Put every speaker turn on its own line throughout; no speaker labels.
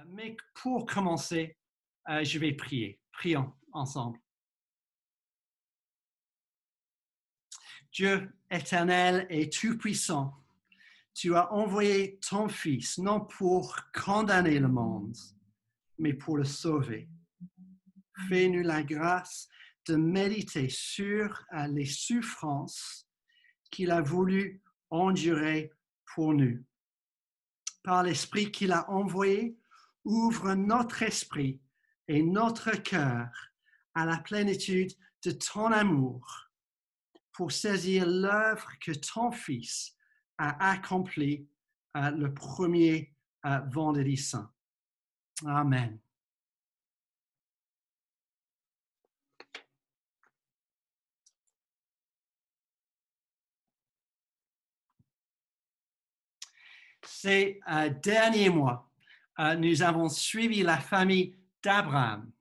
Mais pour commencer, je vais prier. Prions ensemble. Dieu éternel et tout-puissant, tu as envoyé ton Fils, non pour condamner le monde, mais pour le sauver. Fais-nous la grâce de méditer sur les souffrances qu'il a voulu endurer pour nous. Par l'Esprit qu'il a envoyé, ouvre notre esprit et notre cœur à la plénitude de ton amour pour saisir l'œuvre que ton Fils a accomplie le premier vendredi saint. Amen. Ces derniers mois, nous avons suivi la famille d'Abraham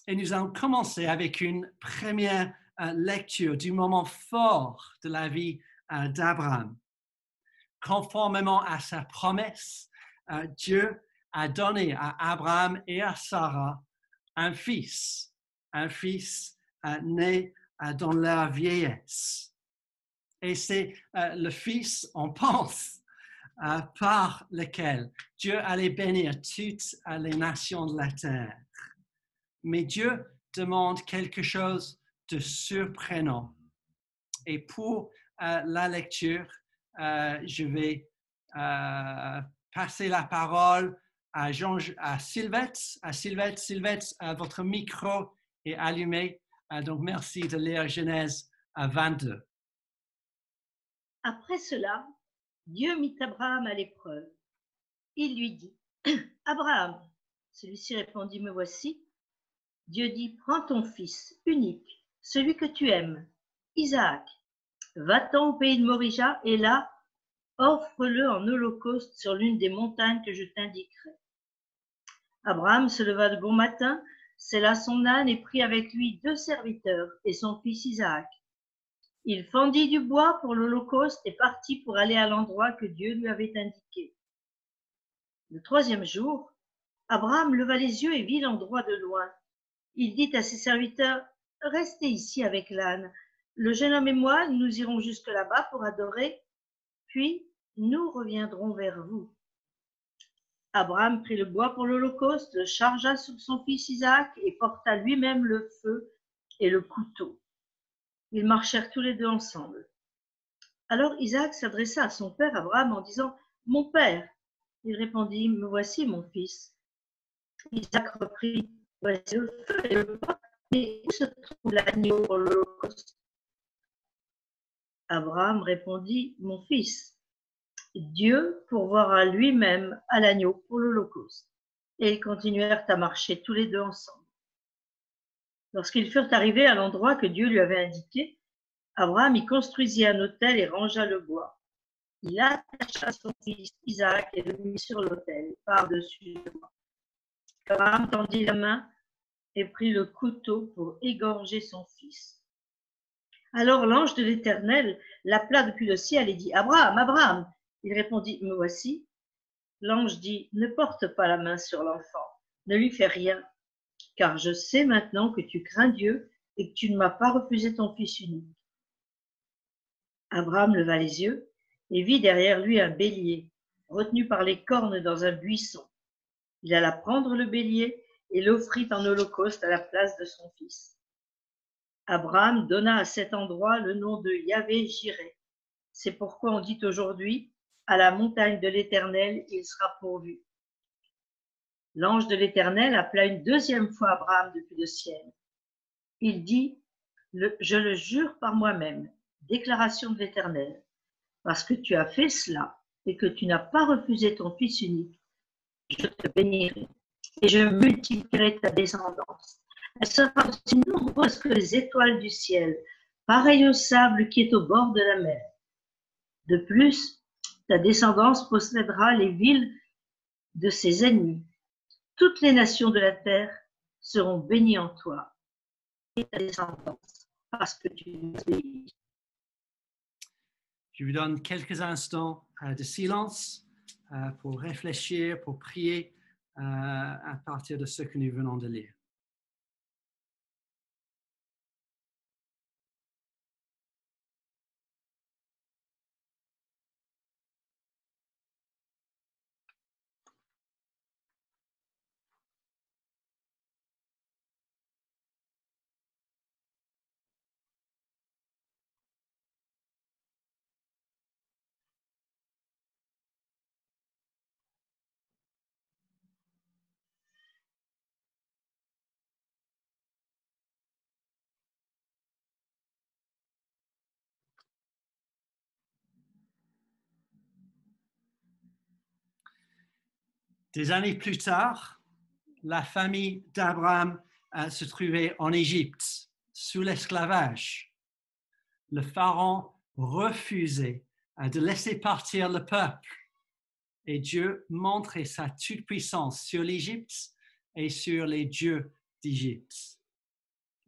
et nous avons commencé avec une première lecture du moment fort de la vie d'Abraham. Conformément à sa promesse, Dieu a donné à Abraham et à Sarah un fils né dans leur vieillesse. Et c'est le fils, on pense, par lequel Dieu allait bénir toutes les nations de la terre. Mais Dieu demande quelque chose de surprenant. Et pour la lecture, je vais passer la parole à Sylvette. Sylvette, votre micro est allumé. Donc, merci de lire Genèse 22.
Après cela, Dieu mit Abraham à l'épreuve. Il lui dit, « Abraham !» Celui-ci répondit, « Me voici. » Dieu dit, « Prends ton fils unique, celui que tu aimes, Isaac. Va-t'en au pays de Morija et là, offre-le en holocauste sur l'une des montagnes que je t'indiquerai. » Abraham se leva de bon matin, sella son âne et prit avec lui 2 serviteurs et son fils Isaac. Il fendit du bois pour l'holocauste et partit pour aller à l'endroit que Dieu lui avait indiqué. Le 3e jour, Abraham leva les yeux et vit l'endroit de loin. Il dit à ses serviteurs, « Restez ici avec l'âne. Le jeune homme et moi, nous irons jusque là-bas pour adorer, puis nous reviendrons vers vous. » Abraham prit le bois pour l'holocauste, le chargea sur son fils Isaac et porta lui-même le feu et le couteau. Ils marchèrent tous les deux ensemble. Alors Isaac s'adressa à son père Abraham en disant, « Mon père !» Il répondit, « Me voici, mon fils. » Isaac reprit, « Voici le feu et le bois, mais où se trouve l'agneau pour l'holocauste ?» Abraham répondit, « Mon fils, Dieu pourvoira lui-même à l'agneau pour l'holocauste. » Et ils continuèrent à marcher tous les deux ensemble. Lorsqu'ils furent arrivés à l'endroit que Dieu lui avait indiqué, Abraham y construisit un autel et rangea le bois. Il attacha son fils Isaac et le mit sur l'autel, par-dessus le bois. Abraham tendit la main et prit le couteau pour égorger son fils. Alors l'ange de l'Éternel l'appela depuis le ciel et dit, « Abraham, Abraham !» Il répondit, « Me voici. » L'ange dit, « Ne porte pas la main sur l'enfant, ne lui fais rien, car je sais maintenant que tu crains Dieu et que tu ne m'as pas refusé ton fils unique. » Abraham leva les yeux et vit derrière lui un bélier, retenu par les cornes dans un buisson. Il alla prendre le bélier et l'offrit en holocauste à la place de son fils. Abraham donna à cet endroit le nom de Yahvé-Jireh. C'est pourquoi on dit aujourd'hui, à la montagne de l'Éternel, il sera pourvu. L'ange de l'Éternel appela une 2e fois Abraham depuis le ciel. Il dit, « Je le jure par moi-même, déclaration de l'Éternel, parce que tu as fait cela et que tu n'as pas refusé ton fils unique, je te bénirai et je multiplierai ta descendance. Elle sera aussi nombreuse que les étoiles du ciel, pareille au sable qui est au bord de la mer. De plus, ta descendance possédera les villes de ses ennemis. Toutes les nations de la terre seront bénies en toi et ta descendance, parce que tu es béni. »
Je vous donne quelques instants de silence pour réfléchir, pour prier à partir de ce que nous venons de lire. Des années plus tard, la famille d'Abraham se trouvait en Égypte, sous l'esclavage. Le pharaon refusait de laisser partir le peuple et Dieu montrait sa toute-puissance sur l'Égypte et sur les dieux d'Égypte.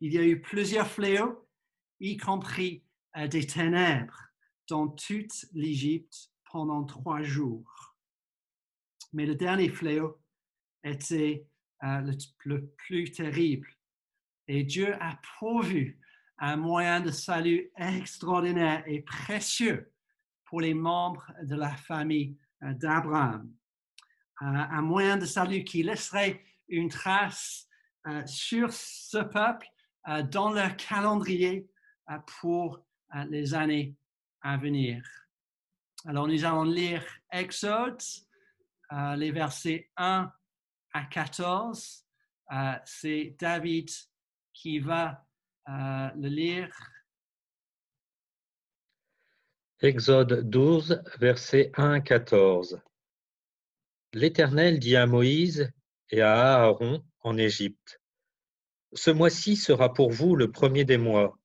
Il y a eu plusieurs fléaux, y compris des ténèbres dans toute l'Égypte pendant 3 jours. Mais le dernier fléau était le plus terrible. Et Dieu a pourvu un moyen de salut extraordinaire et précieux pour les membres de la famille d'Abraham. Un moyen de salut qui laisserait une trace sur ce peuple dans leur calendrier pour les années à venir. Alors nous allons lire Exode, les versets 1 à 14. C'est David qui va le lire.
Exode 12, versets 1 à 14. L'Éternel dit à Moïse et à Aaron en Égypte, « Ce mois-ci sera pour vous le premier des mois.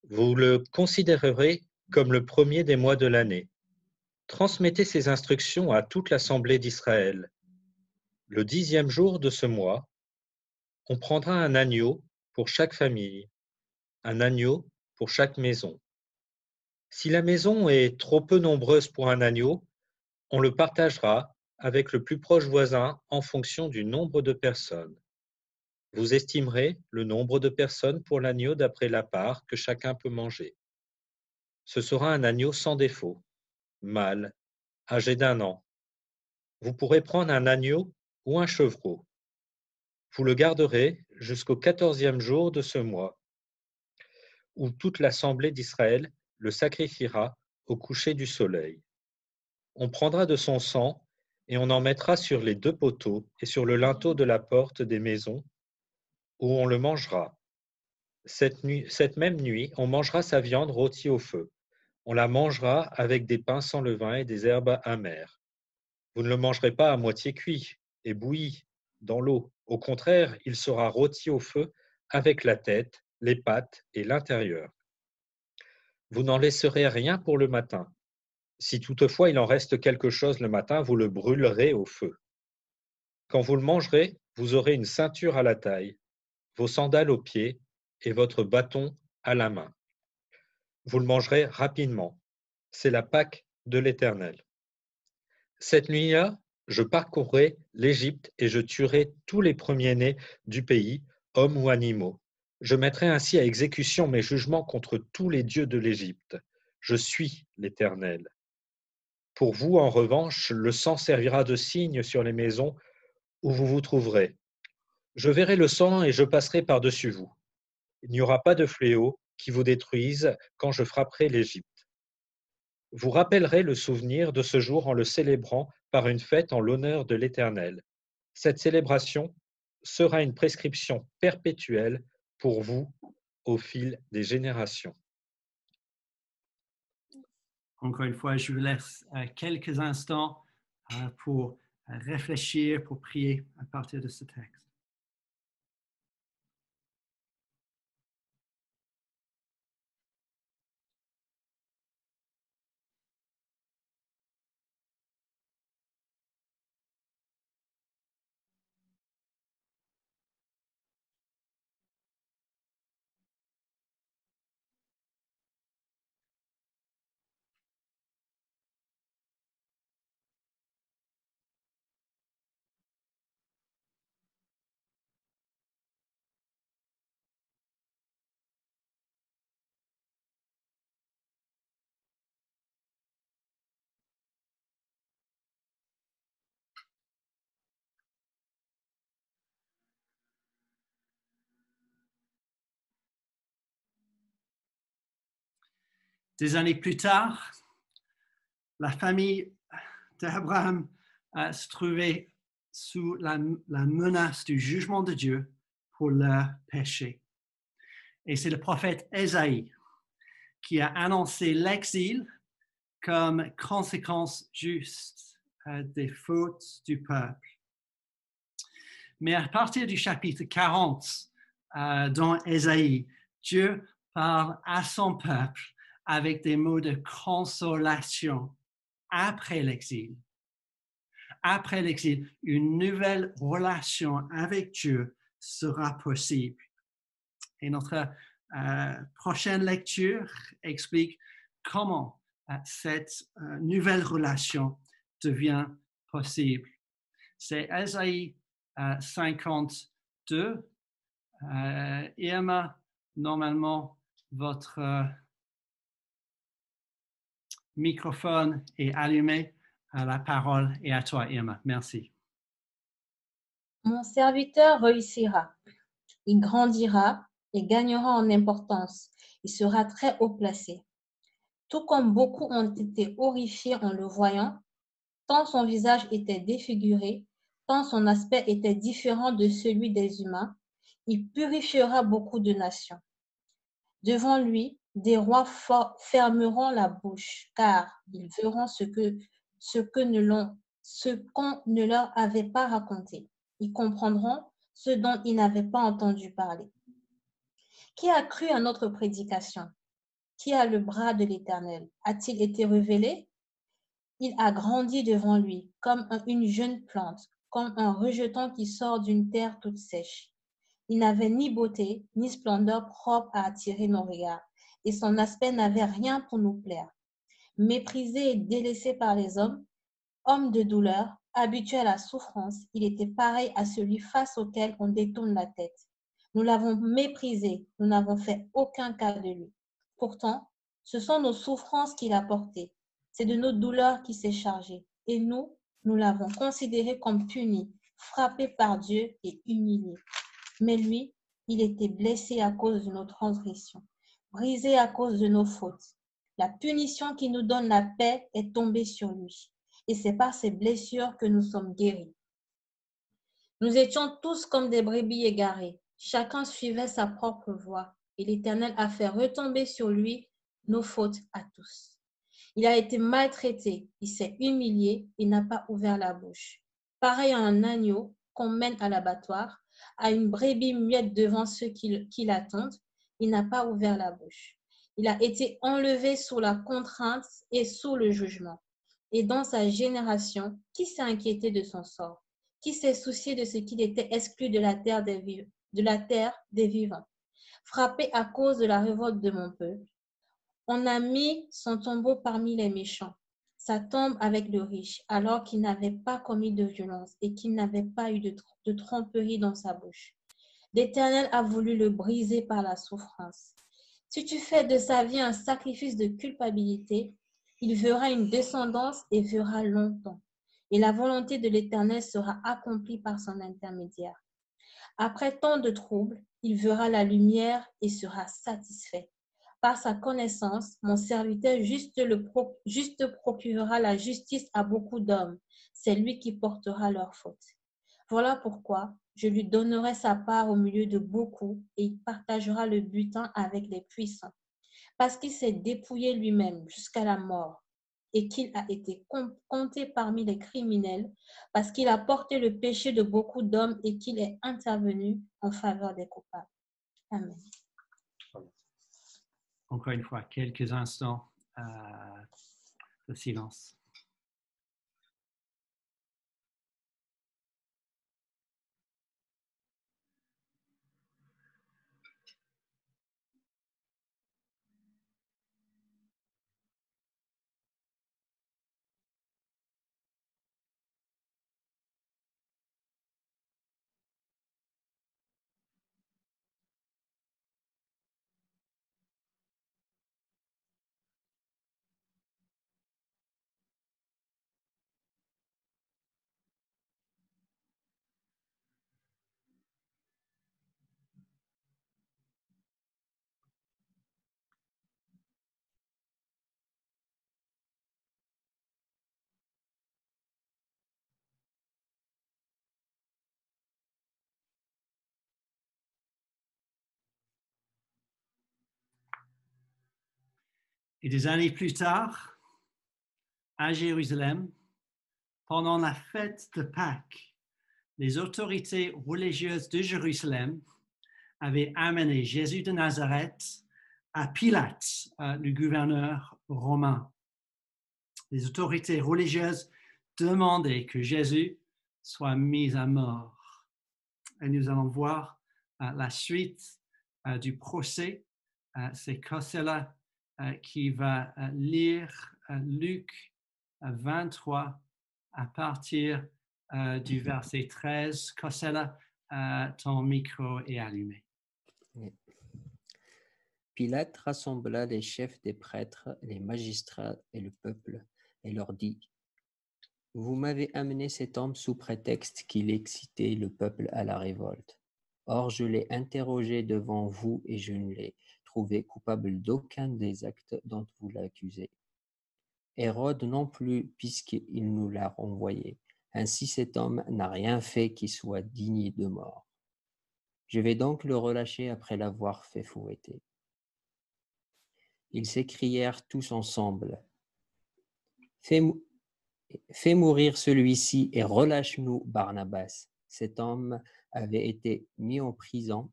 Vous le considérerez comme le premier des mois de l'année. Transmettez ces instructions à toute l'assemblée d'Israël. Le 10e jour de ce mois, on prendra un agneau pour chaque famille, un agneau pour chaque maison. Si la maison est trop peu nombreuse pour un agneau, on le partagera avec le plus proche voisin en fonction du nombre de personnes. Vous estimerez le nombre de personnes pour l'agneau d'après la part que chacun peut manger. Ce sera un agneau sans défaut, mâle, âgé d'1 an. Vous pourrez prendre un agneau ou un chevreau. Vous le garderez jusqu'au 14e jour de ce mois, où toute l'assemblée d'Israël le sacrifiera au coucher du soleil. On prendra de son sang et on en mettra sur les 2 poteaux et sur le linteau de la porte des maisons où on le mangera. Cette même nuit, on mangera sa viande rôtie au feu. On la mangera avec des pains sans levain et des herbes amères. Vous ne le mangerez pas à moitié cuit et bouilli dans l'eau. Au contraire, il sera rôti au feu avec la tête, les pattes et l'intérieur. Vous n'en laisserez rien pour le matin. Si toutefois il en reste quelque chose le matin, vous le brûlerez au feu. Quand vous le mangerez, vous aurez une ceinture à la taille, vos sandales aux pieds et votre bâton à la main. Vous le mangerez rapidement. C'est la Pâque de l'Éternel. Cette nuit-là, je parcourrai l'Égypte et je tuerai tous les premiers-nés du pays, hommes ou animaux. Je mettrai ainsi à exécution mes jugements contre tous les dieux de l'Égypte. Je suis l'Éternel. Pour vous, en revanche, le sang servira de signe sur les maisons où vous vous trouverez. Je verrai le sang et je passerai par-dessus vous. Il n'y aura pas de fléau qui vous détruise quand je frapperai l'Égypte. Vous rappellerez le souvenir de ce jour en le célébrant par une fête en l'honneur de l'Éternel. Cette célébration sera une prescription perpétuelle pour vous au fil des générations.
Encore une fois, je vous laisse quelques instants pour réfléchir, pour prier à partir de ce texte. Des années plus tard, la famille d'Abraham se trouvait sous la menace du jugement de Dieu pour leur péché. Et c'est le prophète Ésaïe qui a annoncé l'exil comme conséquence juste des fautes du peuple. Mais à partir du chapitre 40 dans Ésaïe, Dieu parle à son peuple avec des mots de consolation après l'exil. Après l'exil, une nouvelle relation avec Dieu sera possible. Et notre prochaine lecture explique comment cette nouvelle relation devient possible. C'est Ésaïe 52. Irma, normalement, votre microphone est allumé. La parole est à toi, Irma. Merci.
Mon serviteur réussira, il grandira et gagnera en importance. Il sera très haut placé. Tout comme beaucoup ont été horrifiés en le voyant, tant son visage était défiguré, tant son aspect était différent de celui des humains, il purifiera beaucoup de nations. Devant lui, des rois fermeront la bouche, car ils verront ce qu'on ne leur avait pas raconté. Ils comprendront ce dont ils n'avaient pas entendu parler. Qui a cru à notre prédication? Qui a le bras de l'Éternel? A-t-il été révélé? Il a grandi devant lui comme une jeune plante, comme un rejeton qui sort d'une terre toute sèche. Il n'avait ni beauté, ni splendeur propre à attirer nos regards, et son aspect n'avait rien pour nous plaire. Méprisé et délaissé par les hommes, homme de douleur, habitué à la souffrance, il était pareil à celui face auquel on détourne la tête. Nous l'avons méprisé, nous n'avons fait aucun cas de lui. Pourtant, ce sont nos souffrances qu'il a portées, c'est de nos douleurs qu'il s'est chargé, et nous l'avons considéré comme puni, frappé par Dieu et humilié. Mais lui, il était blessé à cause de nos transgressions, brisé à cause de nos fautes. La punition qui nous donne la paix est tombée sur lui, et c'est par ses blessures que nous sommes guéris. Nous étions tous comme des brebis égarées, chacun suivait sa propre voie, et l'Éternel a fait retomber sur lui nos fautes à tous. Il a été maltraité, il s'est humilié, il n'a pas ouvert la bouche. Pareil à un agneau qu'on mène à l'abattoir, à une brebis muette devant ceux qui l'attendent, il n'a pas ouvert la bouche. Il a été enlevé sous la contrainte et sous le jugement. Et dans sa génération, qui s'est inquiété de son sort? Qui s'est soucié de ce qu'il était exclu de la terre des vivants? Frappé à cause de la révolte de mon peuple, on a mis son tombeau parmi les méchants, sa tombe avec le riche, alors qu'il n'avait pas commis de violence et qu'il n'avait pas eu de tromperie dans sa bouche. L'Éternel a voulu le briser par la souffrance. Si tu fais de sa vie un sacrifice de culpabilité, il verra une descendance et verra longtemps. Et la volonté de l'Éternel sera accomplie par son intermédiaire. Après tant de troubles, il verra la lumière et sera satisfait. Par sa connaissance, mon serviteur juste procurera la justice à beaucoup d'hommes. C'est lui qui portera leurs fautes. Voilà pourquoi je lui donnerai sa part au milieu de beaucoup et il partagera le butin avec les puissants. Parce qu'il s'est dépouillé lui-même jusqu'à la mort et qu'il a été compté parmi les criminels, parce qu'il a porté le péché de beaucoup d'hommes et qu'il est intervenu en faveur des coupables. Amen.
Encore une fois, quelques instants de silence. Et des années plus tard, à Jérusalem, pendant la fête de Pâques, les autorités religieuses de Jérusalem avaient amené Jésus de Nazareth à Pilate, le gouverneur romain. Les autorités religieuses demandaient que Jésus soit mis à mort. Et nous allons voir la suite du procès. C'est Kosella qui va lire Luc 23 à partir du verset 13. Kosella, ton micro est allumé.
Oui. Pilate rassembla les chefs des prêtres, les magistrats et le peuple, et leur dit : « Vous m'avez amené cet homme sous prétexte qu'il excitait le peuple à la révolte. Or je l'ai interrogé devant vous et je ne l'ai trouvé coupable d'aucun des actes dont vous l'accusez. Hérode non plus, puisqu'il nous l'a renvoyé. Ainsi cet homme n'a rien fait qui soit digne de mort. Je vais donc le relâcher après l'avoir fait fouetter. » Ils s'écrièrent tous ensemble : « Fais mourir celui-ci et relâche-nous Barnabas. » Cet homme avait été mis en prison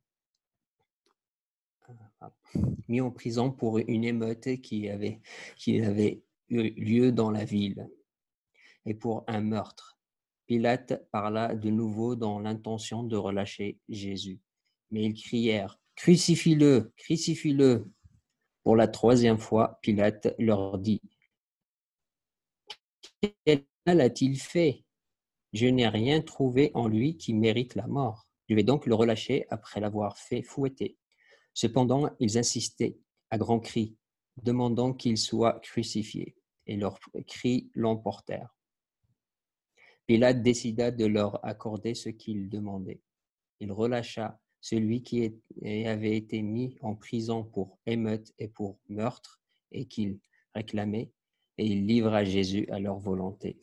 pour une émeute qui avait eu lieu dans la ville et pour un meurtre. Pilate parla de nouveau dans l'intention de relâcher Jésus. Mais ils crièrent : « Crucifie-le, crucifie-le » Pour la troisième fois, Pilate leur dit : « Quel mal a-t-il fait ? Je n'ai rien trouvé en lui qui mérite la mort. Je vais donc le relâcher après l'avoir fait fouetter. » Cependant, ils insistaient à grands cris, demandant qu'il soit crucifié, et leurs cris l'emportèrent. Pilate décida de leur accorder ce qu'ils demandaient. Il relâcha celui qui avait été mis en prison pour émeute et pour meurtre et qu'il réclamait, et il livra Jésus à leur volonté.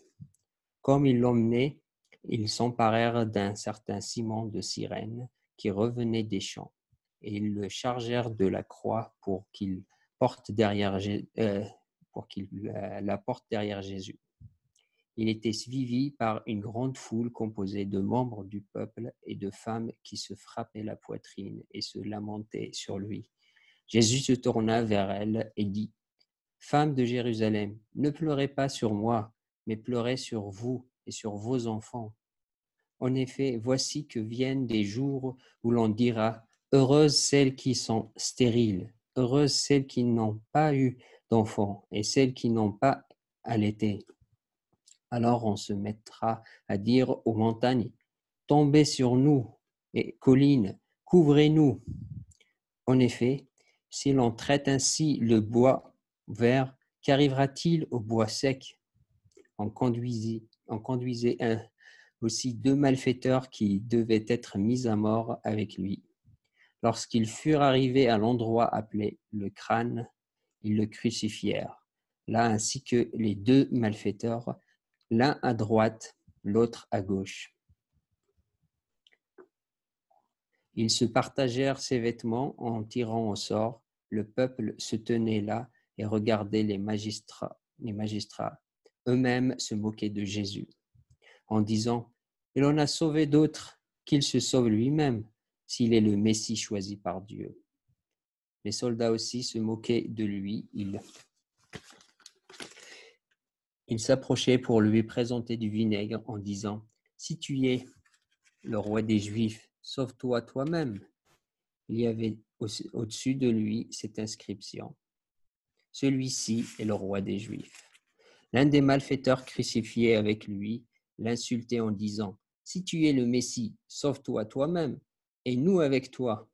Comme ils l'emmenaient, ils s'emparèrent d'un certain Simon de Cyrène qui revenait des champs, et ils le chargèrent de la croix pour qu'il la porte derrière Jésus. Il était suivi par une grande foule composée de membres du peuple et de femmes qui se frappaient la poitrine et se lamentaient sur lui. Jésus se tourna vers elles et dit : « Femmes de Jérusalem, ne pleurez pas sur moi, mais pleurez sur vous et sur vos enfants. En effet, voici que viennent des jours où l'on dira : heureuses celles qui sont stériles, heureuses celles qui n'ont pas eu d'enfants et celles qui n'ont pas allaité. Alors on se mettra à dire aux montagnes : tombez sur nous, et collines, couvrez-nous. En effet, si l'on traite ainsi le bois vert, qu'arrivera-t-il au bois sec ? On conduisait aussi 2 malfaiteurs qui devaient être mis à mort avec lui. Lorsqu'ils furent arrivés à l'endroit appelé le crâne, ils le crucifièrent, là ainsi que les 2 malfaiteurs, l'un à droite, l'autre à gauche. Ils se partagèrent ses vêtements en tirant au sort. Le peuple se tenait là et regardait les magistrats. Eux-mêmes se moquaient de Jésus, en disant : « Il en a sauvé d'autres, qu'il se sauve lui-même, s'il est le Messie choisi par Dieu. » Les soldats aussi se moquaient de lui. Ils s'approchaient pour lui présenter du vinaigre en disant : « Si tu es le roi des Juifs, sauve-toi toi-même. » Il y avait au-dessus de lui cette inscription : « Celui-ci est le roi des Juifs. » L'un des malfaiteurs crucifiés avec lui l'insultait en disant : « Si tu es le Messie, sauve-toi toi-même, et nous avec toi. »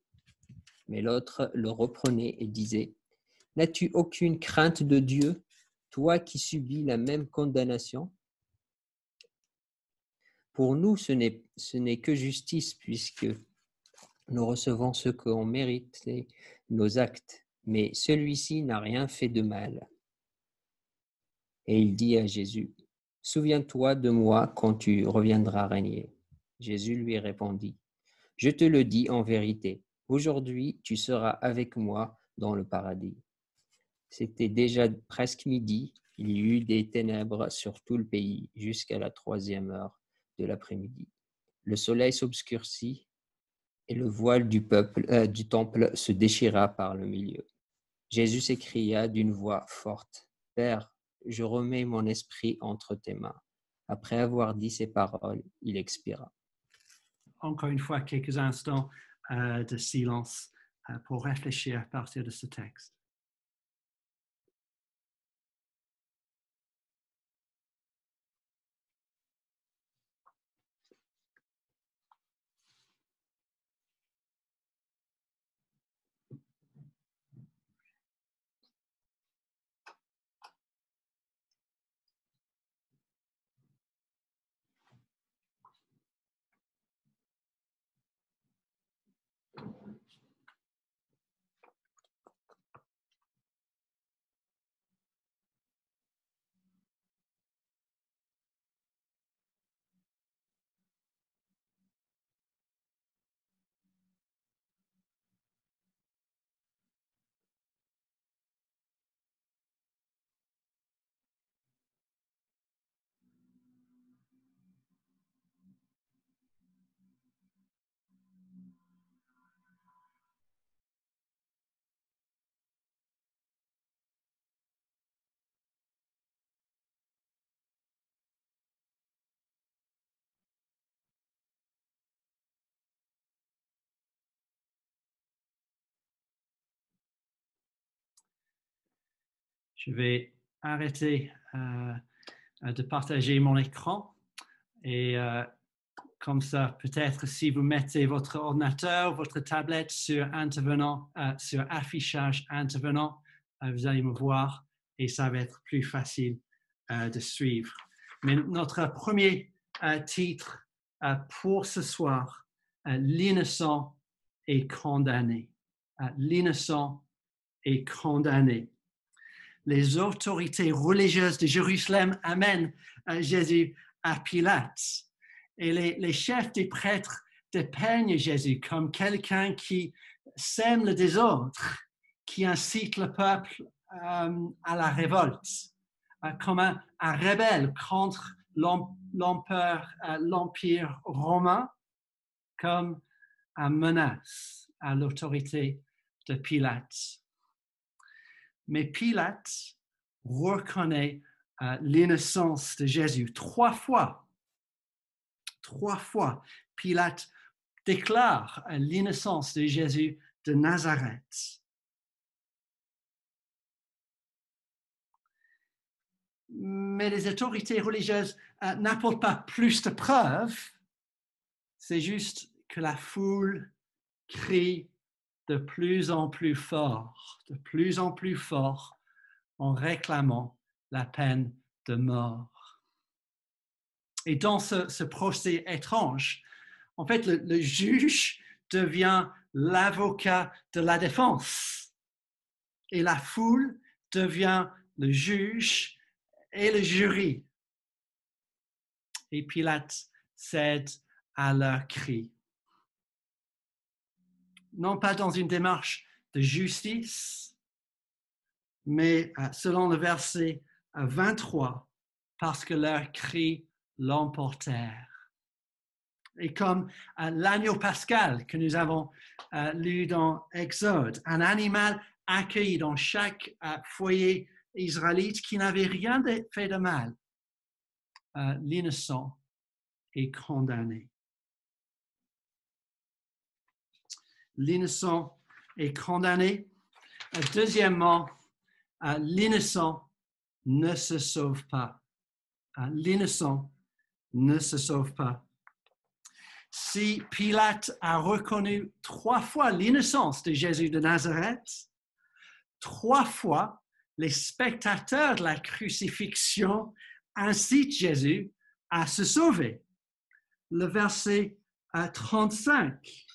Mais l'autre le reprenait et disait : « N'as-tu aucune crainte de Dieu, toi qui subis la même condamnation ? Pour nous, ce n'est que justice, puisque nous recevons ce qu'ont mérité nos actes, mais celui-ci n'a rien fait de mal. » Et il dit à Jésus : « Souviens-toi de moi quand tu reviendras régner. » Jésus lui répondit : « Je te le dis en vérité, aujourd'hui tu seras avec moi dans le paradis. » C'était déjà presque midi. Il y eut des ténèbres sur tout le pays jusqu'à la 3e heure de l'après-midi. Le soleil s'obscurcit et le voile du temple se déchira par le milieu. Jésus s'écria d'une voix forte, « Père, je remets mon esprit entre tes mains. » Après avoir dit ces paroles, il expira.
Encore une fois, quelques instants de silence pour réfléchir à partir de ce texte. Je vais arrêter de partager mon écran et comme ça, peut-être si vous mettez votre ordinateur, votre tablette sur affichage intervenant, vous allez me voir et ça va être plus facile de suivre. Mais notre premier titre pour ce soir, l'innocent est condamné. L'innocent est condamné. Les autorités religieuses de Jérusalem amènent Jésus à Pilate. Et les chefs des prêtres dépeignent Jésus comme quelqu'un qui sème le désordre, qui incite le peuple à la révolte, comme un rebelle contre l'empire romain, comme une menace à l'autorité de Pilate. Mais Pilate reconnaît l'innocence de Jésus 3 fois. 3 fois, Pilate déclare l'innocence de Jésus de Nazareth. Mais les autorités religieuses n'apportent pas plus de preuves. C'est juste que la foule crie de plus en plus fort en réclamant la peine de mort. Et dans ce procès étrange, en fait, le juge devient l'avocat de la défense et la foule devient le juge et le jury. Et Pilate cède à leurs cris. Non pas dans une démarche de justice, mais selon le verset 23, parce que leurs cris l'emportèrent. Et comme l'agneau pascal que nous avons lu dans Exode, un animal accueilli dans chaque foyer israélite qui n'avait rien fait de mal, l'innocent est condamné. L'innocent est condamné. Deuxièmement, l'innocent ne se sauve pas. L'innocent ne se sauve pas. Si Pilate a reconnu 3 fois l'innocence de Jésus de Nazareth, 3 fois les spectateurs de la crucifixion incitent Jésus à se sauver. Le verset 35.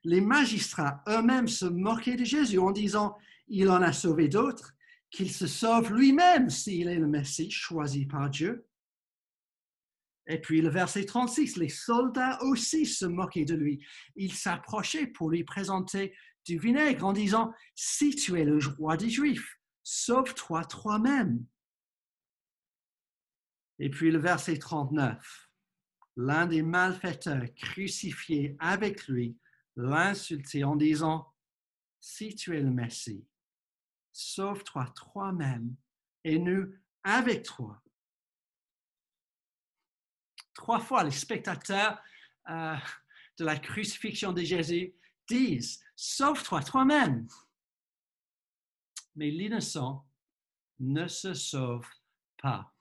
Les magistrats eux-mêmes se moquaient de Jésus en disant « Il en a sauvé d'autres, qu'il se sauve lui-même s'il est le Messie choisi par Dieu. » Et puis le verset 36, les soldats aussi se moquaient de lui. Ils s'approchaient pour lui présenter du vinaigre en disant, si tu es le roi des Juifs, sauve-toi toi-même. Et puis le verset 39, l'un des malfaiteurs crucifiés avec lui l'insultait en disant, si tu es le Messie, sauve-toi toi-même et nous avec toi. 3 fois, les spectateurs de la crucifixion de Jésus disent, sauve-toi toi-même. Mais l'innocent ne se sauve pas.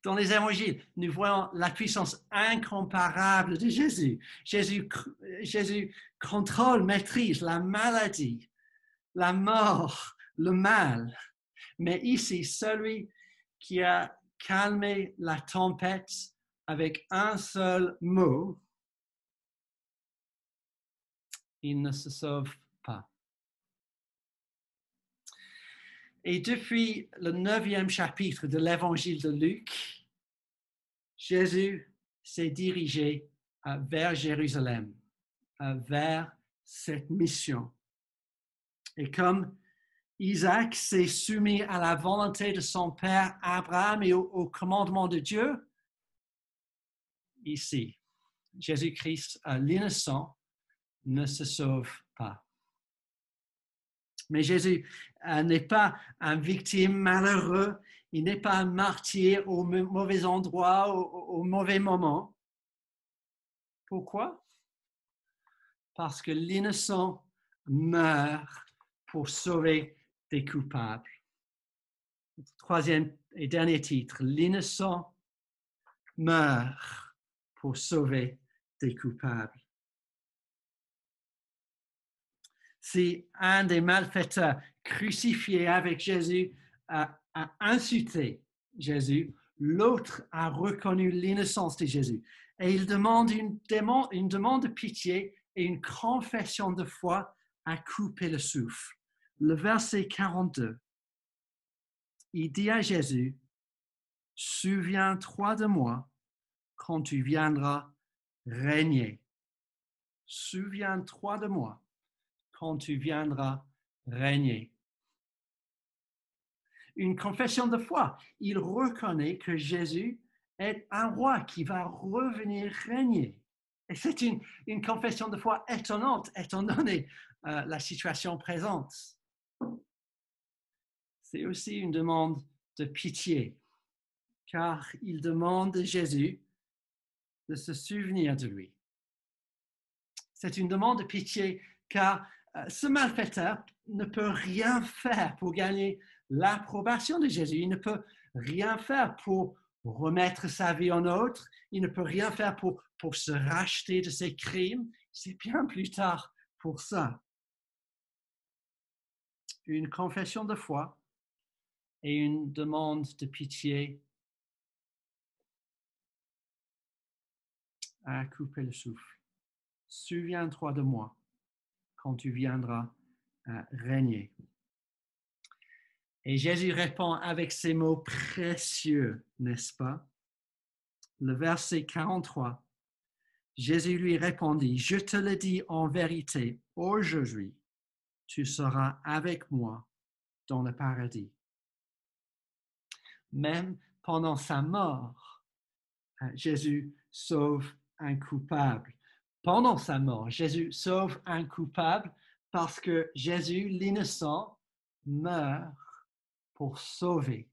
Dans les évangiles, nous voyons la puissance incomparable de Jésus. Jésus contrôle, maîtrise la maladie, la mort, le mal. Mais ici, celui qui a calmé la tempête avec un seul mot, il ne se sauve pas. Et depuis le 9e chapitre de l'évangile de Luc, Jésus s'est dirigé vers Jérusalem, vers cette mission. Et comme Isaac s'est soumis à la volonté de son père Abraham et au commandement de Dieu, ici, Jésus-Christ, l'innocent, ne se sauve pas. Mais Jésus n'est pas un victime malheureux, il n'est pas un martyr au mauvais endroit, au mauvais moment. Pourquoi? Parce que l'innocent meurt pour sauver des coupables. Troisième et dernier titre, l'innocent meurt pour sauver des coupables. Si un des malfaiteurs crucifiés avec Jésus a insulté Jésus, l'autre a reconnu l'innocence de Jésus. Et il demande une demande de pitié et une confession de foi à couper le souffle. Le verset 42, il dit à Jésus, « Souviens-toi de moi quand tu viendras régner. Souviens-toi de moi quand tu viendras régner. » Une confession de foi. Il reconnaît que Jésus est un roi qui va revenir régner. Et c'est une confession de foi étonnante, étant donné la situation présente. C'est aussi une demande de pitié, car il demande à Jésus de se souvenir de lui. C'est une demande de pitié, car ce malfaiteur ne peut rien faire pour gagner l'approbation de Jésus. Il ne peut rien faire pour remettre sa vie en ordre. Il ne peut rien faire pour se racheter de ses crimes. C'est bien plus tard pour ça. Une confession de foi et une demande de pitié à couper le souffle. Souviens-toi de moi quand tu viendras régner. Et Jésus répond avec ces mots précieux, n'est-ce pas? Le verset 43, Jésus lui répondit, « Je te le dis en vérité, aujourd'hui, tu seras avec moi dans le paradis. » Même pendant sa mort, Jésus sauve un coupable. Pendant sa mort, Jésus sauve un coupable parce que Jésus, l'innocent, meurt pour sauver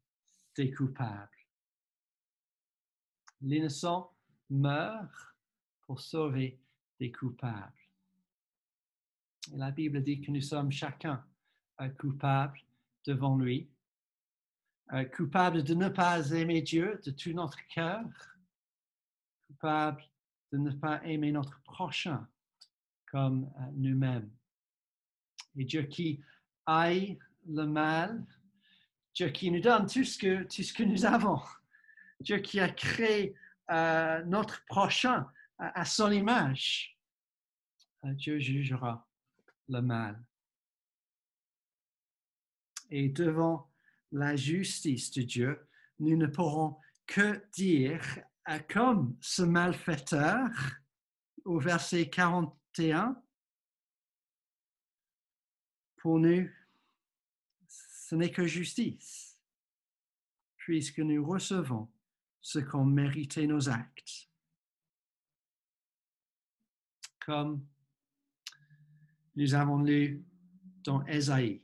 des coupables. L'innocent meurt pour sauver des coupables. Et la Bible dit que nous sommes chacun coupables devant lui, coupables de ne pas aimer Dieu de tout notre cœur, coupables de ne pas aimer notre prochain comme nous-mêmes. Et Dieu qui haït le mal, Dieu qui nous donne tout ce que nous avons, Dieu qui a créé notre prochain à son image, Dieu jugera le mal. Et devant la justice de Dieu, nous ne pourrons que dire, comme ce malfaiteur, au verset 41, pour nous, ce n'est que justice, puisque nous recevons ce qu'ont mérité nos actes. Comme nous avons lu dans Ésaïe,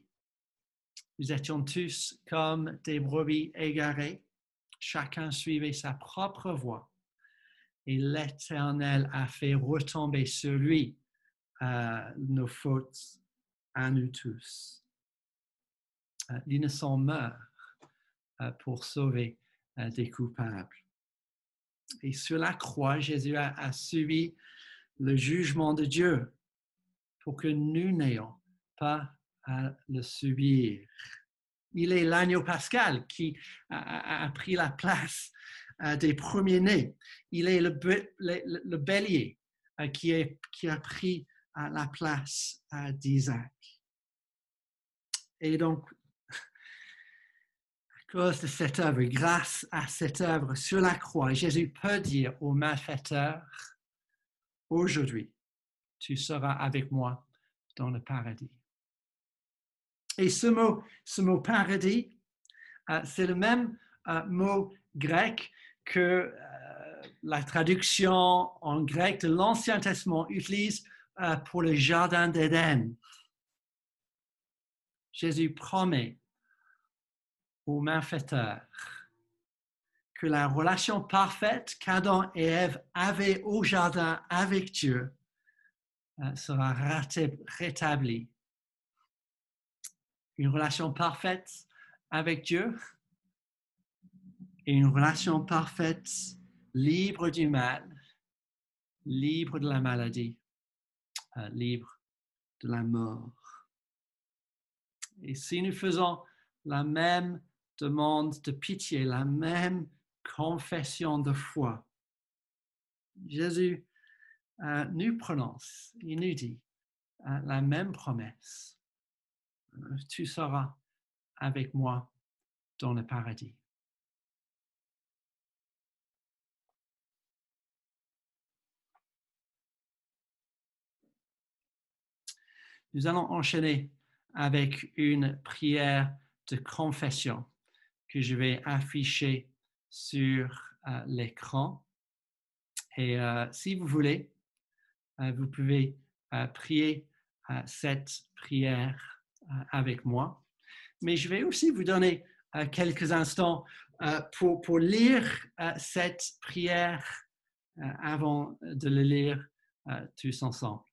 nous étions tous comme des brebis égarées, chacun suivait sa propre voie, et l'Éternel a fait retomber sur lui nos fautes à nous tous. L'innocent meurt pour sauver des coupables. Et sur la croix, Jésus a subi le jugement de Dieu pour que nous n'ayons pas à le subir. Il est l'agneau pascal qui a pris la place des premiers-nés. Il est le bélier qui a pris la place d'Isaac. Et donc, à cause de cette œuvre, grâce à cette œuvre sur la croix, Jésus peut dire aux malfaiteurs, aujourd'hui, tu seras avec moi dans le paradis. Et ce mot paradis, c'est le même mot grec que la traduction en grec de l'Ancien Testament utilise pour le jardin d'Éden. Jésus promet aux malfaiteurs que la relation parfaite qu'Adam et Ève avaient au jardin avec Dieu sera rétablie. Une relation parfaite avec Dieu et une relation parfaite libre du mal, libre de la maladie, libre de la mort. Et si nous faisons la même demande de pitié, la même confession de foi, Jésus nous prononce, il nous dit la même promesse. Tu seras avec moi dans le paradis. Nous allons enchaîner avec une prière de confession que je vais afficher sur l'écran. Et si vous voulez, vous pouvez prier cette prière avec moi. Mais je vais aussi vous donner quelques instants pour lire cette prière avant de le lire tous ensemble.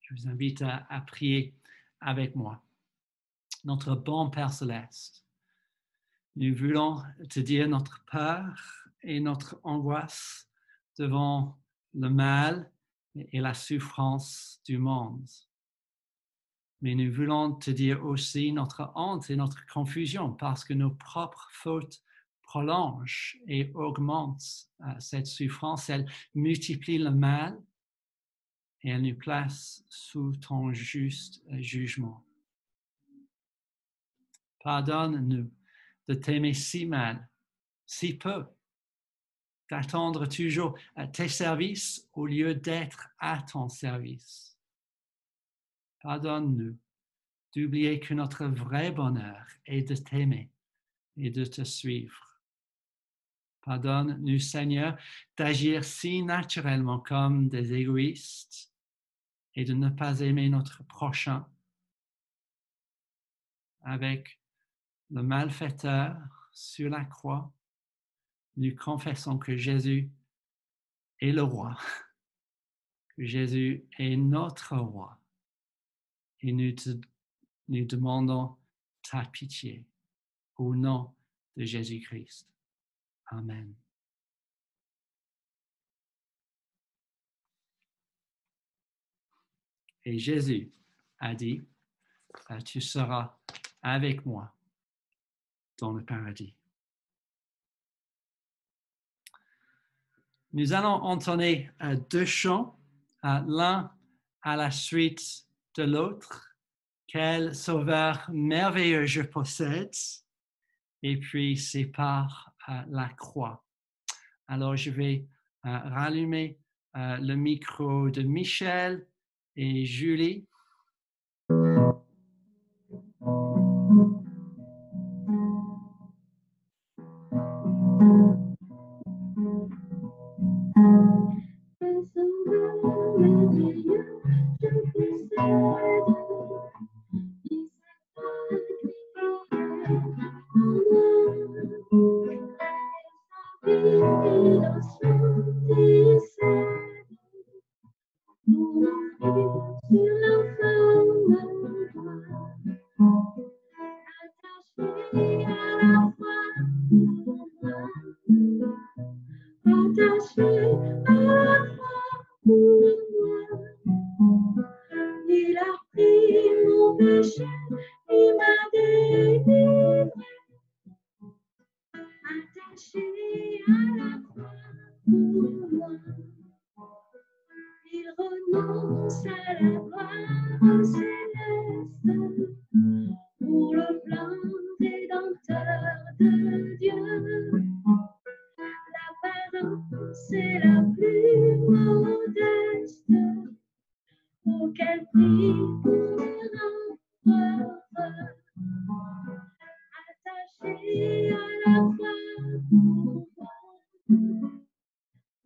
Je vous invite à prier avec moi. Notre bon Père Céleste, nous voulons te dire notre peur et notre angoisse devant le mal et la souffrance du monde. Mais nous voulons te dire aussi notre honte et notre confusion parce que nos propres fautes prolongent et augmentent cette souffrance. Elles multiplient le mal et elles nous placent sous ton juste jugement. Pardonne-nous de t'aimer si mal, si peu, d'attendre toujours tes services au lieu d'être à ton service. Pardonne-nous d'oublier que notre vrai bonheur est de t'aimer et de te suivre. Pardonne-nous, Seigneur, d'agir si naturellement comme des égoïstes et de ne pas aimer notre prochain. Avec le malfaiteur sur la croix, nous confessons que Jésus est le roi, que Jésus est notre roi. Et nous demandons ta pitié. au nom de Jésus-Christ. Amen. Et Jésus a dit, tu seras avec moi dans le paradis. Nous allons entonner deux chants, l'un à la suite de l'autre. Quel sauveur merveilleux je possède. Et puis c'est par la croix. Alors je vais rallumer le micro de Michel et Julie.
Il a pris mon péché, il m'a délivré, attaché à la croix pour moi. Il renonce à la gloire céleste pour le plan rédempteur de Dieu. L'apparence est la plus modeste. Oh, quel prix pour me rendre heureux, attaché à la croix pour moi,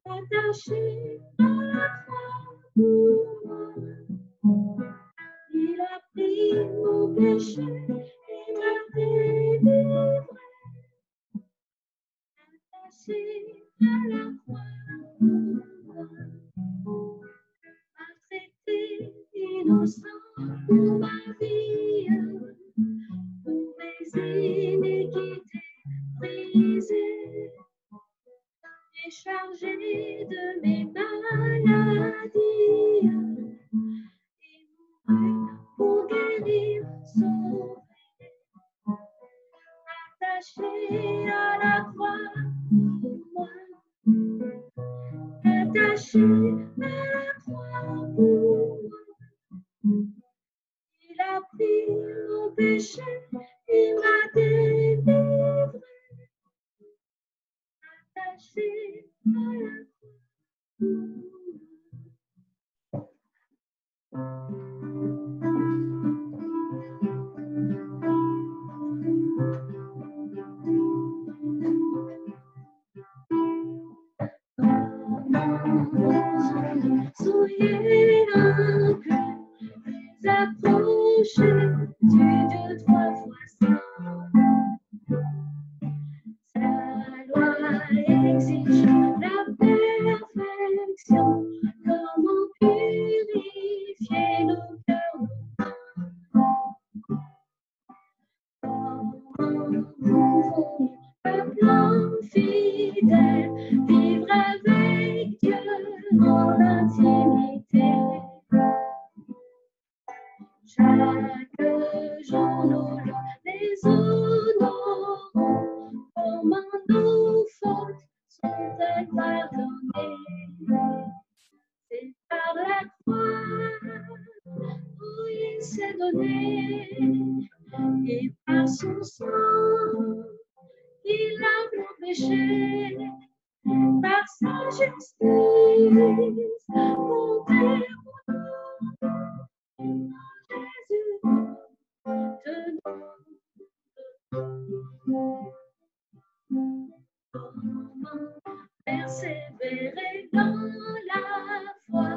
attaché à la croix pour moi. Il a pris mon péché, il m'a délivré, attaché à la croix pour moi. Traité innocent pour ma vie, pour mes iniquités brisées, et chargé de mes maladies, et mouru pour guérir, sauver, attaché à la croix pour moi, attaché à la croix pour moi. Il a pris mon péché, il m'a délivré, attaché à la croix pour moi. Soyez impurs, approchez du Dieu trois fois saint. Sa loi exige la perfection. Comment purifier nos cœurs? Comment pouvons-nous, peuple fidèle, vivre avec Dieu en intimité? Chaque jour nous les honorons, comment nos fautes sont-elles pardonnées? C'est par la croix où il s'est donné, et par son sang il lave nos péchés, par sa justice comptez pour nous. Jésus, de nous. Comment persévérer dans la foi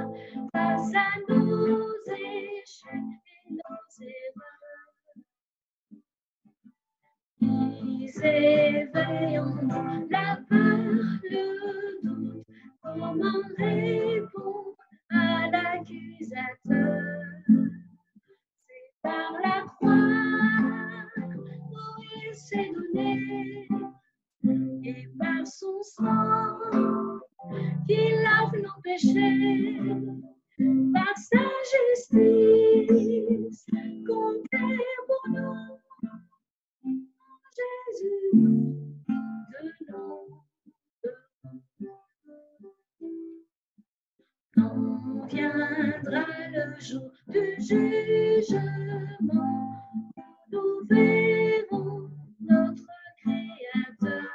face à nos échecs et nos erreurs? Ils éveillent en nous la peur, le doute. Comment répondre à l'accusateur? Par la croix où il s'est donné, donné, et par son sang, il lave nos péchés, par sa justice, comptez pour nous, Jésus de nous. Quand viendra le jour du jugement, nous verrons notre Créateur.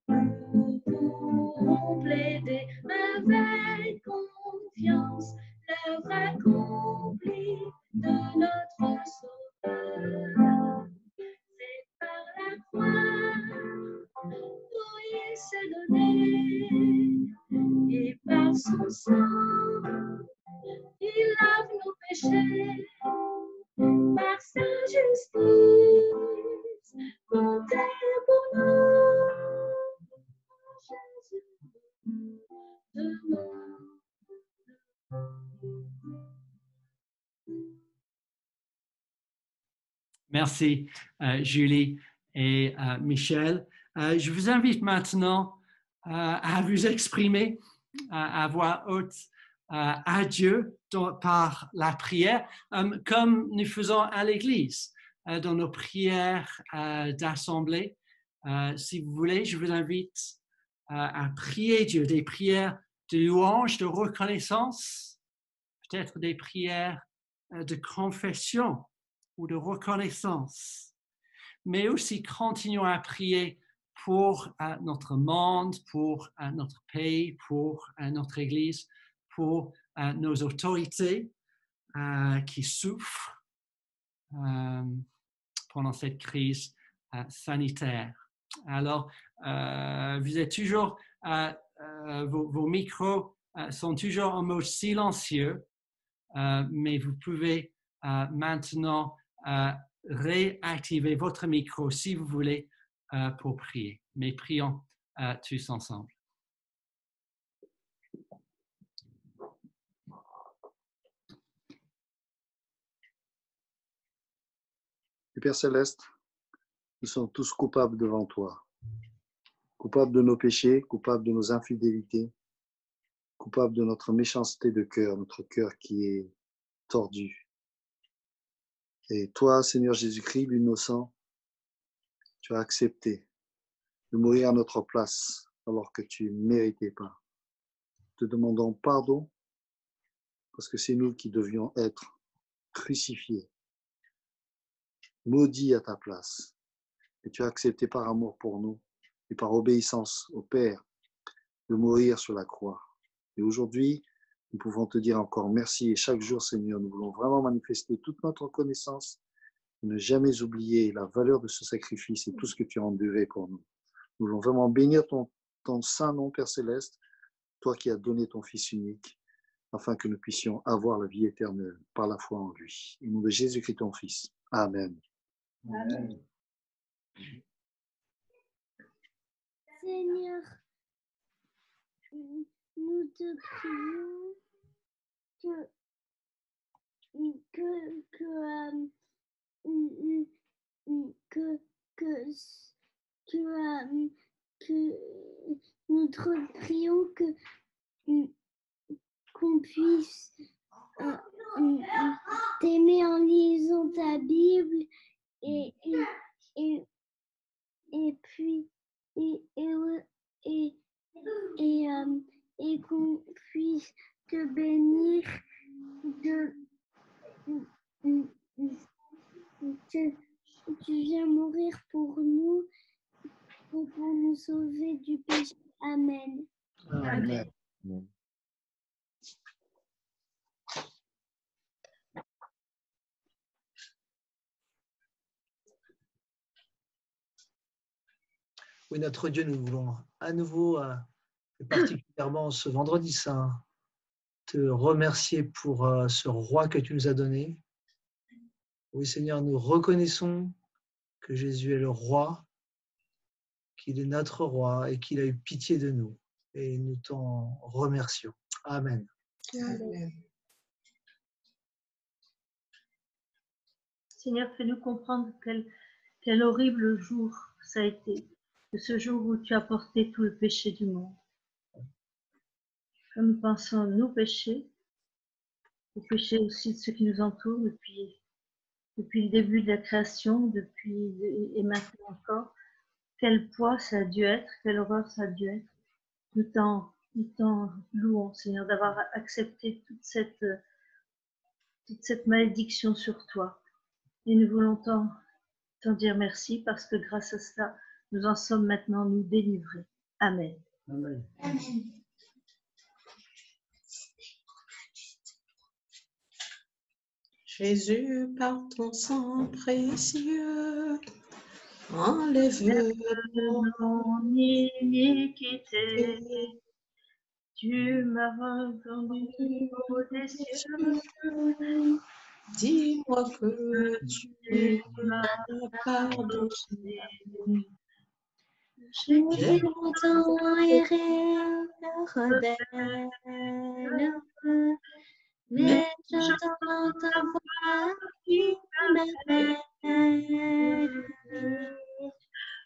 Nous pourrons plaider avec confiance l'œuvre accomplie de notre Sauveur. C'est par la croix où il s'est donné, et par son sang, il lave nos péchés, par sa justice, comptez pour nous, Jésus de nous.
Merci, Julie et Michel. Je vous invite maintenant à vous exprimer à voix haute à Dieu par la prière, comme nous faisons à l'Église, dans nos prières d'assemblée. Si vous voulez, je vous invite à prier Dieu, des prières de louange, de reconnaissance, peut-être des prières de confession ou de reconnaissance, mais aussi continuons à prier pour notre monde, pour notre pays, pour notre Église, pour nos autorités qui souffrent pendant cette crise sanitaire. Alors, vous êtes toujours, vos micros sont toujours en mode silencieux, mais vous pouvez maintenant réactiver votre micro si vous voulez pour prier. Mais prions tous ensemble.
Père Céleste, nous sommes tous coupables devant toi, coupables de nos péchés, coupables de nos infidélités, coupables de notre méchanceté de cœur, notre cœur qui est tordu. Et toi, Seigneur Jésus-Christ, l'innocent, tu as accepté de mourir à notre place alors que tu ne méritais pas. Te demandons pardon parce que c'est nous qui devions être crucifiés, maudits à ta place. Et tu as accepté par amour pour nous et par obéissance au Père de mourir sur la croix. Et aujourd'hui, nous pouvons te dire encore merci. Et chaque jour, Seigneur, nous voulons vraiment manifester toute notre reconnaissance et ne jamais oublier la valeur de ce sacrifice et tout ce que tu as enduré pour nous. Nous voulons vraiment bénir ton saint nom, Père Céleste, toi qui as donné ton Fils unique, afin que nous puissions avoir la vie éternelle par la foi en lui. Au nom de Jésus-Christ, ton Fils. Amen.
Amen. Seigneur, nous te prions que nous te prions qu'on puisse t'aimer en lisant ta Bible et puis et qu'on puisse te bénir tu viens mourir pour nous et pour nous sauver du péché. Amen.
Amen.
Oui, notre Dieu, nous voulons à nouveau, et particulièrement ce vendredi saint, te remercier pour ce roi que tu nous as donné. Oui, Seigneur, nous reconnaissons que Jésus est le roi, qu'il est notre roi et qu'il a eu pitié de nous. Et nous t'en remercions. Amen.
Amen.
Seigneur, fais-nous comprendre quel horrible jour ça a été, de ce jour où tu as porté tout le péché du monde. Comme nous pensons à nos péchés, aux péchés aussi de ceux qui nous entourent depuis le début de la création, et maintenant encore, quel poids ça a dû être, quelle horreur ça a dû être. Nous t'en louons, Seigneur, d'avoir accepté toute cette malédiction sur toi. Et nous voulons t'en dire merci parce que grâce à cela, nous en sommes maintenant nous délivrés. Amen.
Amen.
Jésus, par ton sang précieux, enlève
Mon iniquité, tu m'as entendu au des cieux.
Dis-moi que tu m'as pardonné. J'ai longtemps erré rebelle, mais j'entends ta voix qui m'appelle.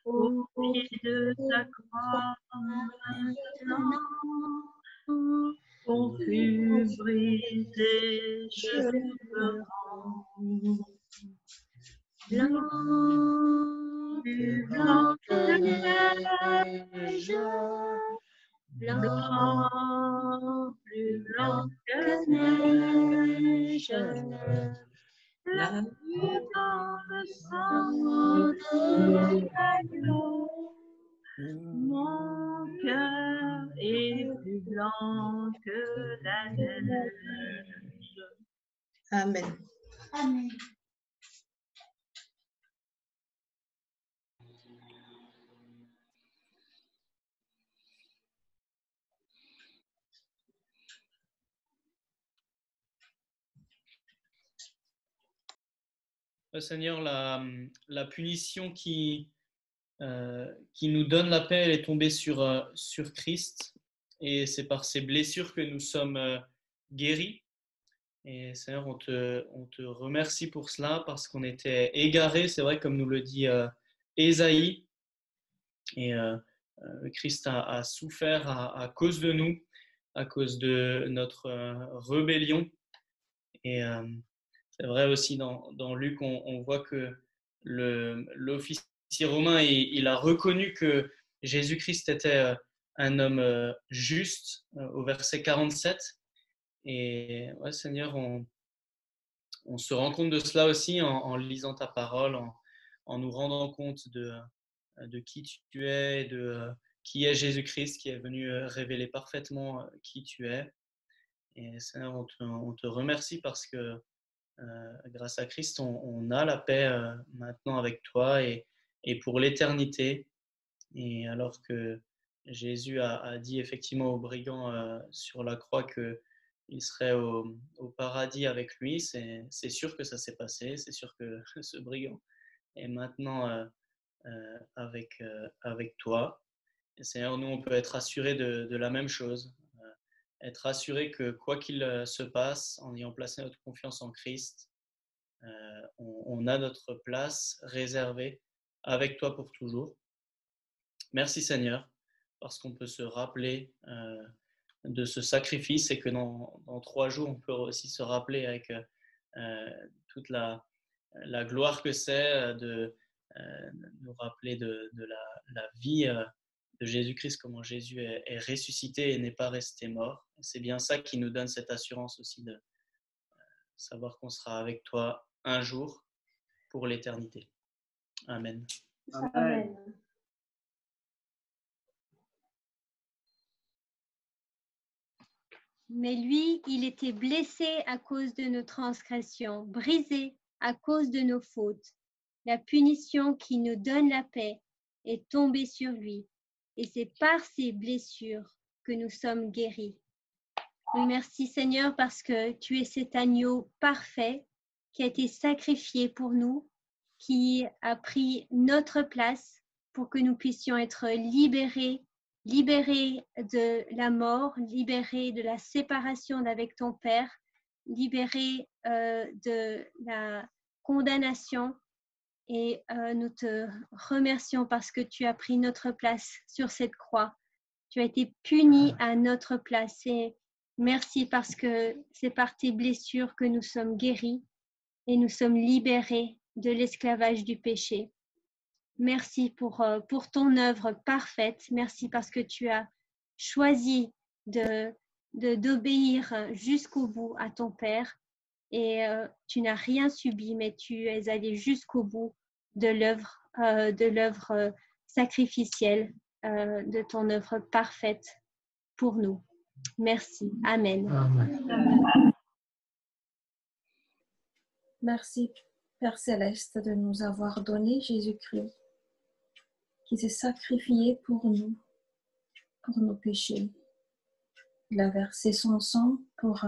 Au pied de ta croix maintenant, ton fut brisé, je me rends.
Blanc, plus blanc que neige, blanc, plus blanc que neige, lavé dans le sang de l'agneau, mon cœur est plus blanc que la neige. Amen.
Amen.
Seigneur, la punition qui nous donne la paix, elle est tombée sur Christ. Et c'est par ses blessures que nous sommes guéris. Et Seigneur, on te remercie pour cela parce qu'on était égarés, c'est vrai, comme nous le dit Ésaïe. Et Christ a souffert à cause de nous, à cause de notre rébellion. Et c'est vrai aussi dans Luc, on voit que l'officier romain, il a reconnu que Jésus-Christ était un homme juste au verset 47. Et ouais, Seigneur, on se rend compte de cela aussi en lisant ta parole, en nous rendant compte de qui tu es, de qui est Jésus-Christ, qui est venu révéler parfaitement qui tu es. Et Seigneur, on te remercie parce que grâce à Christ, on a la paix maintenant avec toi et pour l'éternité. Et alors que Jésus a dit effectivement aux brigands sur la croix qu'il serait au paradis avec lui, c'est sûr que ça s'est passé, c'est sûr que ce brigand est maintenant avec toi. Et Seigneur, nous, on peut être assurés de la même chose, être assurés que quoi qu'il se passe, en ayant placé notre confiance en Christ, on a notre place réservée avec toi pour toujours. Merci Seigneur, parce qu'on peut se rappeler de ce sacrifice et que dans 3 jours, on peut aussi se rappeler avec toute la gloire que c'est de nous rappeler de la vie de Jésus-Christ, comment Jésus est ressuscité et n'est pas resté mort. C'est bien ça qui nous donne cette assurance aussi de savoir qu'on sera avec toi un jour pour l'éternité. Amen.
Amen.
Mais lui, il était blessé à cause de nos transgressions, brisé à cause de nos fautes. La punition qui nous donne la paix est tombée sur lui, et c'est par ses blessures que nous sommes guéris. Oui, merci Seigneur, parce que tu es cet agneau parfait qui a été sacrifié pour nous, qui a pris notre place pour que nous puissions être libérés de la mort, libérés de la séparation d'avec ton Père, libérés de condamnation. Et nous te remercions parce que tu as pris notre place sur cette croix. Tu as été puni à notre place. Et merci parce que c'est par tes blessures que nous sommes guéris et nous sommes libérés de l'esclavage du péché. Merci pour ton œuvre parfaite. Merci parce que tu as choisi d'obéir jusqu'au bout à ton Père. Et tu n'as rien subi, mais tu es allé jusqu'au bout de l'œuvre sacrificielle, de ton œuvre parfaite pour nous. Merci. Amen.
Amen.
Merci, Père Céleste, de nous avoir donné Jésus-Christ, qui s'est sacrifié pour nous, pour nos péchés. Il a versé son sang pour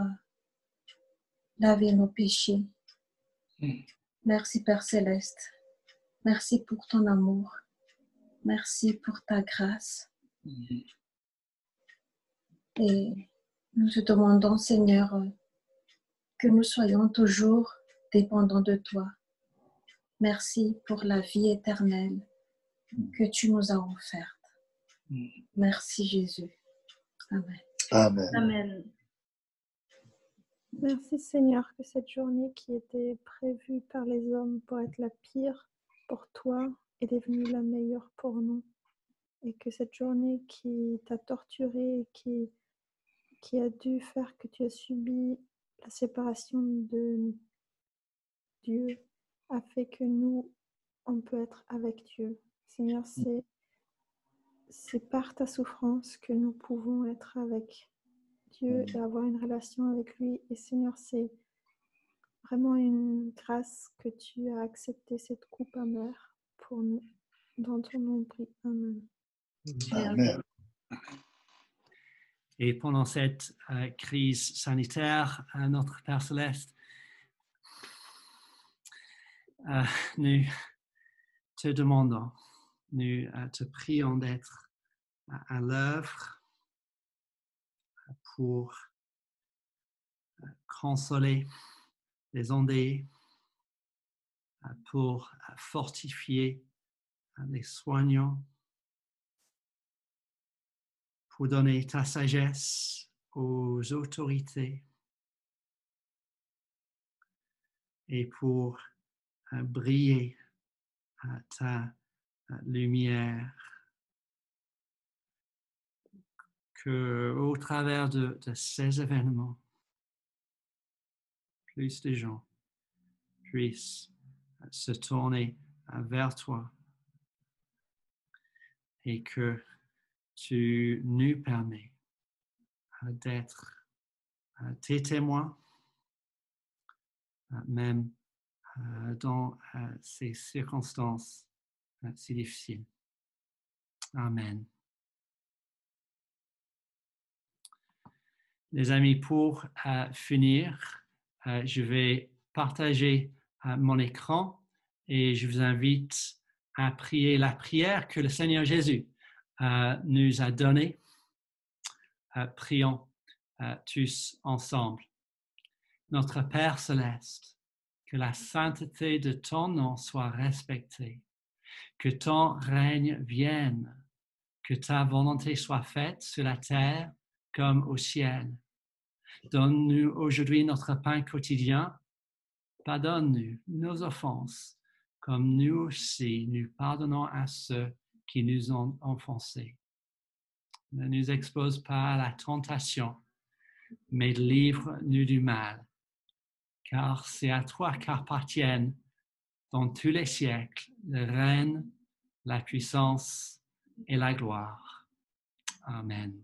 laver nos péchés. Merci, Père Céleste. Merci pour ton amour. Merci pour ta grâce. Et nous te demandons, Seigneur, que nous soyons toujours dépendants de toi. Merci pour la vie éternelle que tu nous as offerte. Merci, Jésus. Amen.
Amen.
Amen.
Merci Seigneur que cette journée qui était prévue par les hommes pour être la pire pour toi est devenue la meilleure pour nous. Et que cette journée qui t'a torturé et qui a dû faire que tu as subi la séparation de Dieu a fait que nous, on peut être avec Dieu. Seigneur, c'est par ta souffrance que nous pouvons être avec Dieu et avoir une relation avec lui. Et Seigneur, c'est vraiment une grâce que tu as accepté cette coupe amère pour nous. Dans ton nom, prie. Amen.
Amen.
Et pendant cette crise sanitaire, notre Père Céleste, nous te demandons, nous te prions d'être à l'œuvre pour consoler les endeuillés, pour fortifier les soignants, pour donner ta sagesse aux autorités et pour briller ta lumière. Qu'au travers de ces événements, plus de gens puissent se tourner vers toi et que tu nous permets d'être tes témoins, même dans ces circonstances si difficiles. Amen. Les amis, pour finir, je vais partager mon écran et je vous invite à prier la prière que le Seigneur Jésus nous a donnée. Prions tous ensemble. Notre Père Céleste, que la sainteté de ton nom soit respectée, que ton règne vienne, que ta volonté soit faite sur la terre comme au ciel. Donne-nous aujourd'hui notre pain quotidien. Pardonne-nous nos offenses, comme nous aussi nous pardonnons à ceux qui nous ont offensés. Ne nous expose pas à la tentation, mais livre-nous du mal, car c'est à toi qu'appartiennent dans tous les siècles le règne, la puissance et la gloire. Amen.